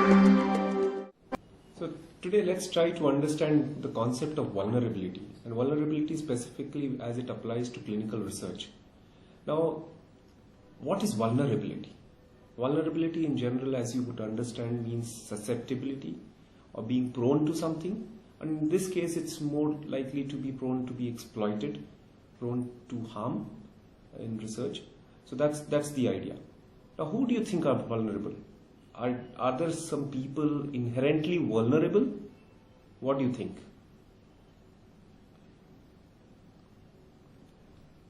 So today let's try to understand the concept of vulnerability, and vulnerability specifically as it applies to clinical research. Now, what is vulnerability? Vulnerability in general, as you would understand, means susceptibility or being prone to something. And in this case, it's more likely to be prone to be exploited, prone to harm in research. So that's the idea. Now, who do you think are vulnerable? Are there some people inherently vulnerable? What do you think?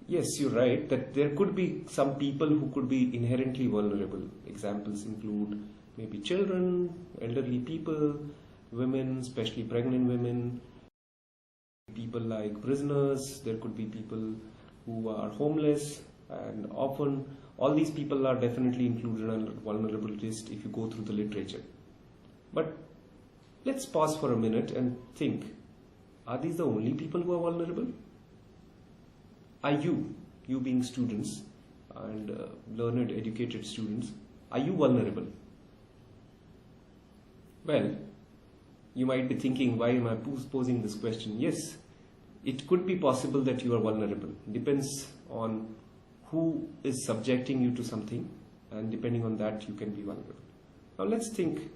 Yes, you're right that there could be some people who could be inherently vulnerable. Examples include maybe children, elderly people, women, especially pregnant women, people like prisoners. There could be people who are homeless, and often all these people are definitely included on a vulnerable list if you go through the literature. But let's pause for a minute and think, are these the only people who are vulnerable? Are you being students and learned, educated students, are you vulnerable? Well, you might be thinking, why am I posing this question? Yes, it could be possible that you are vulnerable. Depends on who is subjecting you to something, and depending on that you can be vulnerable. Now let's think,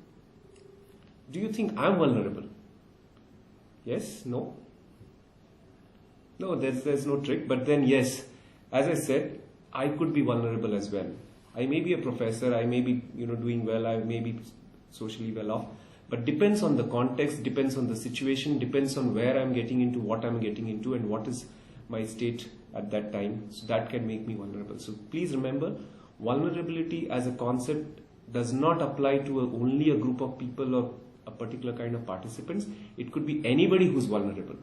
do you think I'm vulnerable? Yes? No? No, there's no trick, but then yes, as I said, I could be vulnerable as well. I may be a professor, I may be doing well, I may be socially well off, but depends on the context, depends on the situation, depends on where I'm getting into, what I'm getting into, and what is my state at that time. So that can make me vulnerable. So please remember, vulnerability as a concept does not apply to only a group of people or a particular kind of participants. It could be anybody who's vulnerable.